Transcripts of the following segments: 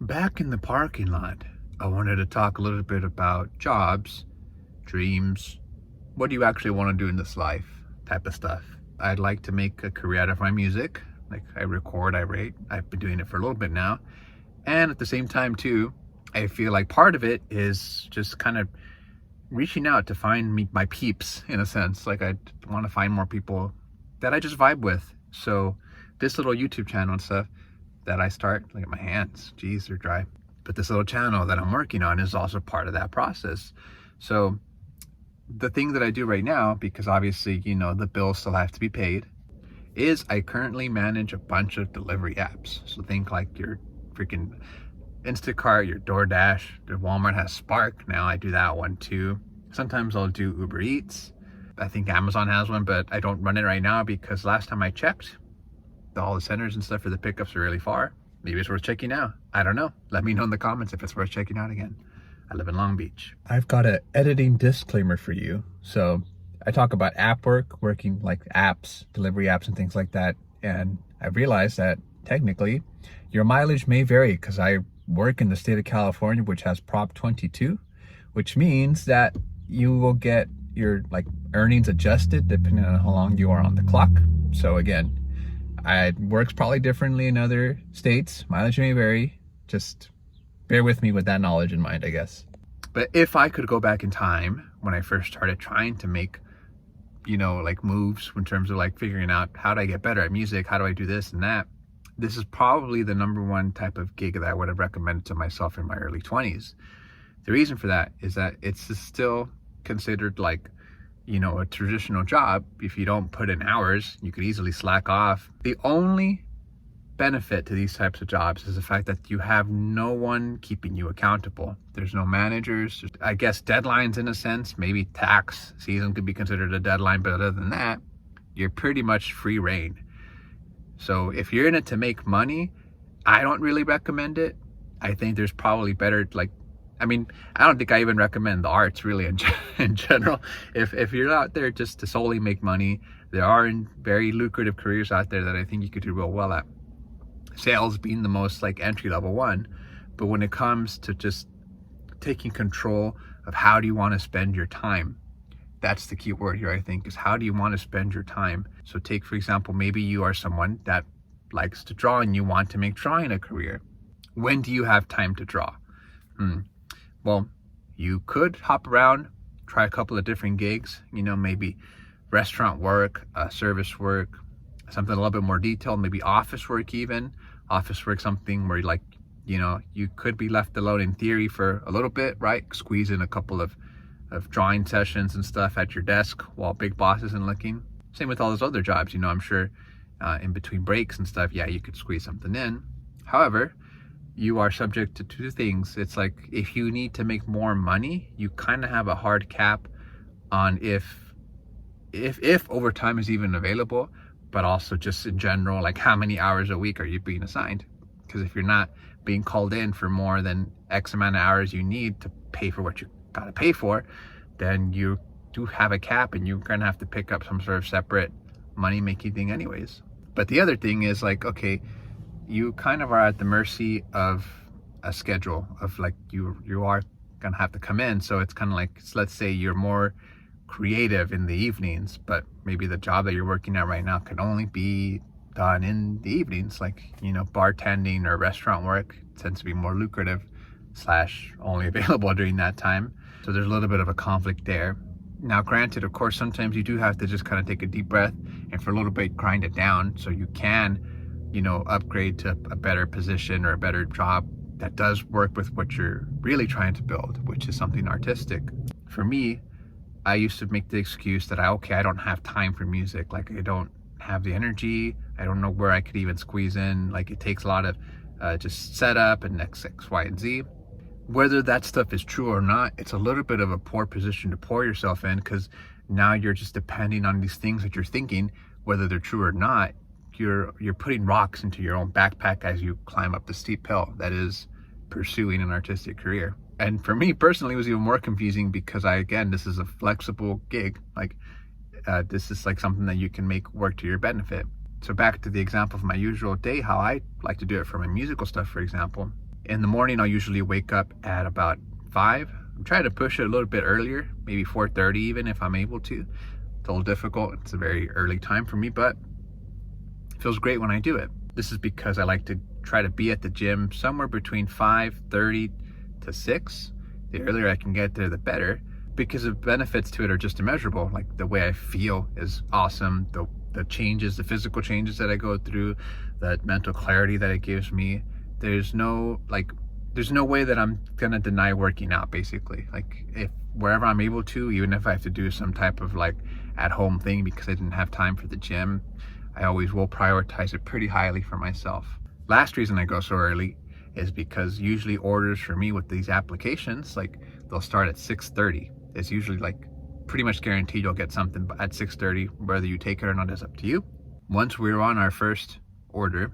back in the parking lot, I wanted to talk a little bit about jobs, dreams, what do you actually want to do in this life type of stuff. I'd like to make a career out of my music. Like I record, I write. I've been doing it for a little bit now. And at the same time too, I feel like part of it is just kind of reaching out to find my peeps in a sense. Like I want to find more people that I just vibe with. So this little YouTube channel and stuff that I start, look at my hands, geez, they're dry. But this little channel that I'm working on is also part of that process. So the thing that I do right now, because obviously, you know, the bills still have to be paid, is I currently manage a bunch of delivery apps. So think like your freaking Instacart, your DoorDash, the Walmart has Spark now. I do that one too. Sometimes I'll do Uber Eats. I think Amazon has one, but I don't run it right now because last time I checked, all the centers and stuff for the pickups are really far. Maybe it's worth checking out. I don't know. Let me know in the comments if it's worth checking out again. I live in Long Beach. I've got an editing disclaimer for you. So I talk about app work, working like apps, delivery apps and things like that. And I realized that technically your mileage may vary because I work in the state of California, which has Prop 22, which means that you will get your like earnings adjusted depending on how long you are on the clock. So again, it works probably differently in other states. Mileage may vary. Just bear with me with that knowledge in mind, I guess. But if I could go back in time when I first started trying to make, you know, like moves in terms of like figuring out how do I get better at music? How do I do this and that? This is probably the number one type of gig that I would have recommended to myself in my early 20s. The reason for that is that it's still considered like, you know, a traditional job. If you don't put in hours, you could easily slack off. The only benefit to these types of jobs is the fact that you have no one keeping you accountable. There's no managers, I guess deadlines in a sense. Maybe tax season could be considered a deadline, but other than that, you're pretty much free reign. So if you're in it to make money, I don't really recommend it. I think there's probably better, like, I mean, I don't think I even recommend the arts really in general. If you're out there just to solely make money, there are very lucrative careers out there that I think you could do real well at. Sales being the most like entry level one. But when it comes to just taking control of how do you want to spend your time, that's the key word here, I think, is how do you want to spend your time? So take, for example, maybe you are someone that likes to draw and you want to make drawing a career. When do you have time to draw? Well, you could hop around, try a couple of different gigs, you know, maybe restaurant work, service work, something a little bit more detailed, maybe office work even. Office work, something where like, you know, you could be left alone in theory for a little bit, right? Squeeze in a couple of drawing sessions and stuff at your desk while big boss isn't looking. Same with all those other jobs, you know, I'm sure in between breaks and stuff, yeah, you could squeeze something in. However, you are subject to two things. It's like if you need to make more money, you kind of have a hard cap on if overtime is even available, but also just in general, like how many hours a week are you being assigned? Because if you're not being called in for more than X amount of hours you need to pay for what you gotta pay for, then you do have a cap and you're gonna have to pick up some sort of separate money-making thing anyways. But the other thing is like, okay, you kind of are at the mercy of a schedule of like you are gonna have to come in. So it's kind of like, let's say you're more creative in the evenings, but maybe the job that you're working at right now can only be done in the evenings. Like, you know, bartending or restaurant work tends to be more lucrative / only available during that time. So there's a little bit of a conflict there. Now, granted, of course, sometimes you do have to just kind of take a deep breath and for a little bit grind it down so you can, you know, upgrade to a better position or a better job that does work with what you're really trying to build, which is something artistic. For me, I used to make the excuse that I don't have time for music. Like I don't have the energy. I don't know where I could even squeeze in. Like it takes a lot of just setup and X, Y, and Z. Whether that stuff is true or not, it's a little bit of a poor position to pour yourself in because now you're just depending on these things that you're thinking, whether they're true or not. You're putting rocks into your own backpack as you climb up the steep hill that is pursuing an artistic career. And for me personally, it was even more confusing because this is a flexible gig. Like this is like something that you can make work to your benefit. So back to the example of my usual day, how I like to do it for my musical stuff, for example. In the morning, I'll usually wake up at about 5. I'm trying to push it a little bit earlier, maybe 4:30 even if I'm able to. It's a little difficult. It's a very early time for me, but it feels great when I do it. This is because I like to try to be at the gym somewhere between 5:30 to 6. The earlier I can get there, the better, because the benefits to it are just immeasurable. Like the way I feel is awesome. The changes, the physical changes that I go through, the mental clarity that it gives me. There's no way that I'm gonna deny working out, basically. Like if wherever I'm able to, even if I have to do some type of like at home thing because I didn't have time for the gym, I always will prioritize it pretty highly for myself. Last reason I go so early is because usually orders for me with these applications, like they'll start at 6:30. It's usually like pretty much guaranteed you'll get something at 6:30, whether you take it or not is up to you. Once we're on our first order,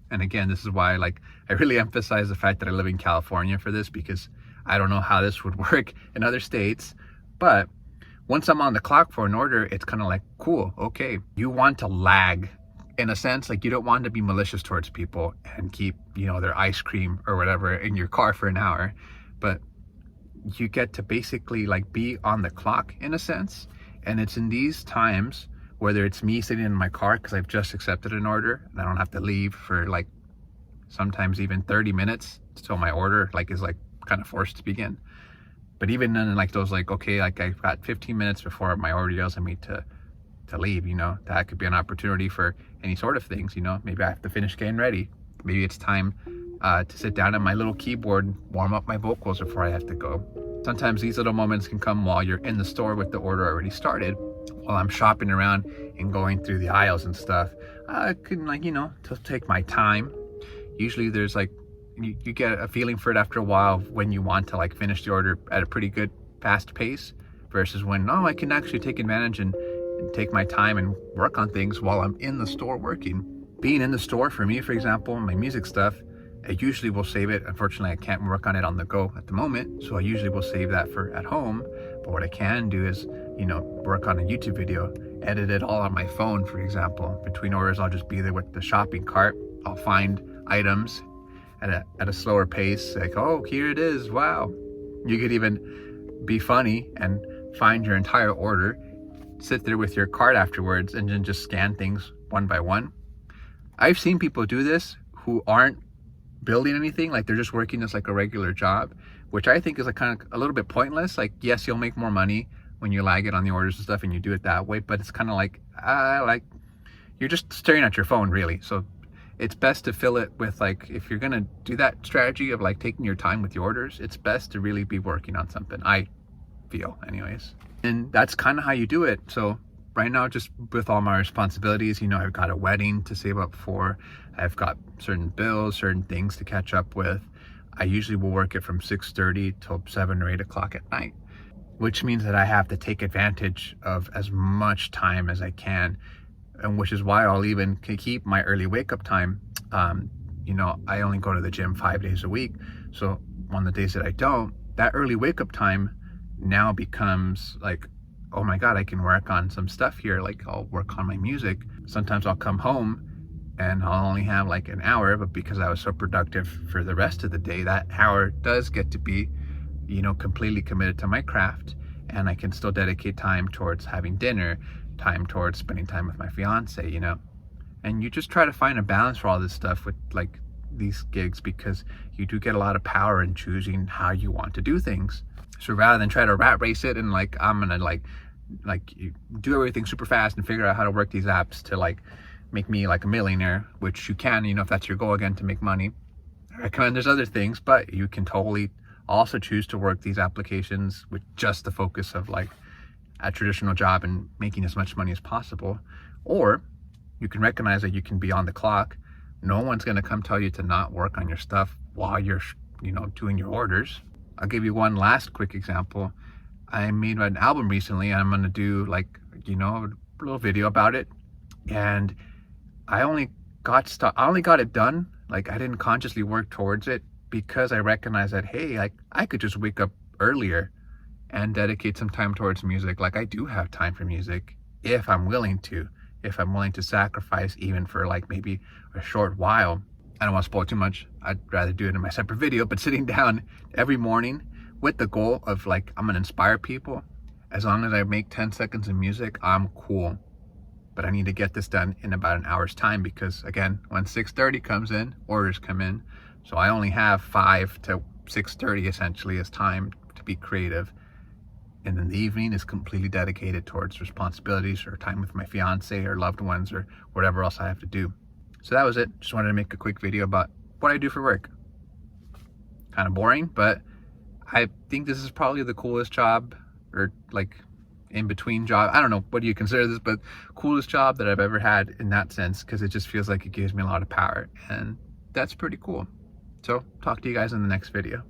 and again, this is why I really emphasize the fact that I live in California for this, because I don't know how this would work in other states, but once I'm on the clock for an order, it's kind of like, cool, okay. You want to lag in a sense, like you don't want to be malicious towards people and keep, their ice cream or whatever in your car for an hour, but you get to basically be on the clock in a sense. And it's in these times, whether it's me sitting in my car because I've just accepted an order and I don't have to leave for sometimes even 30 minutes till my order is kind of forced to begin. But even then, those okay, I've got 15 minutes before my order yells at me to leave, that could be an opportunity for any sort of things. Maybe I have to finish getting ready. Maybe it's time to sit down at my little keyboard and warm up my vocals before I have to go. Sometimes these little moments can come while you're in the store with the order already started. While I'm shopping around and going through the aisles and stuff, I can to take my time. Usually there's you get a feeling for it after a while when you want to finish the order at a pretty good fast pace versus when, I can actually take advantage and take my time and work on things while I'm in the store working. Being in the store for me, for example, my music stuff, I usually will save it. Unfortunately, I can't work on it on the go at the moment, so I usually will save that for at home. But what I can do is, work on a YouTube video, edit it all on my phone, for example. Between orders, I'll just be there with the shopping cart. I'll find items at a slower pace, oh, here it is, wow. You could even be funny and find your entire order, sit there with your cart afterwards, and then just scan things one by one. I've seen people do this who aren't building anything, they're just working this a regular job, which I think is kind of a little bit pointless. Yes, you'll make more money when you lag it on the orders and stuff and you do it that way, but it's kind of you're just staring at your phone, really. So it's best to fill it with if you're gonna do that strategy of taking your time with your orders, it's best to really be working on something, I feel anyways. And that's kind of how you do it. So right now, just with all my responsibilities, I've got a wedding to save up for, I've got certain bills, certain things to catch up with. I usually will work it from 6:30 till 7 or 8 o'clock at night, which means that I have to take advantage of as much time as I can, and which is why I'll even keep my early wake up time. I only go to the gym 5 days a week, so on the days that I don't, that early wake up time now becomes oh my God, I can work on some stuff here. I'll work on my music. Sometimes I'll come home and I'll only have an hour, but because I was so productive for the rest of the day, that hour does get to be, completely committed to my craft, and I can still dedicate time towards having dinner, time towards spending time with my fiance, And you just try to find a balance for all this stuff with these gigs, because you do get a lot of power in choosing how you want to do things. So rather than try to rat race it and I'm gonna you do everything super fast and figure out how to work these apps to make me a millionaire, which you can, if that's your goal again, to make money. I recommend there's other things, but you can totally also choose to work these applications with just the focus of a traditional job and making as much money as possible. Or you can recognize that you can be on the clock. No one's gonna come tell you to not work on your stuff while you're, doing your orders. I'll give you one last quick example. I made an album recently, and I'm gonna do a little video about it. And I only got it done. I didn't consciously work towards it because I recognized that, hey, I could just wake up earlier and dedicate some time towards music. I do have time for music if I'm willing to sacrifice even for maybe a short while. I don't want to spoil too much. I'd rather do it in my separate video, but sitting down every morning with the goal of like, I'm going to inspire people. As long as I make 10 seconds of music, I'm cool. But I need to get this done in about an hour's time because, again, when 6:30 comes in, orders come in. So I only have 5 to 6:30 essentially as time to be creative. And then the evening is completely dedicated towards responsibilities or time with my fiance or loved ones or whatever else I have to do. So that was it. Just wanted to make a quick video about what I do for work. Kind of boring, but I think this is probably the coolest job, or like in between job. I don't know, what do you consider this, but coolest job that I've ever had in that sense, because it just feels like it gives me a lot of power, and that's pretty cool. So talk to you guys in the next video.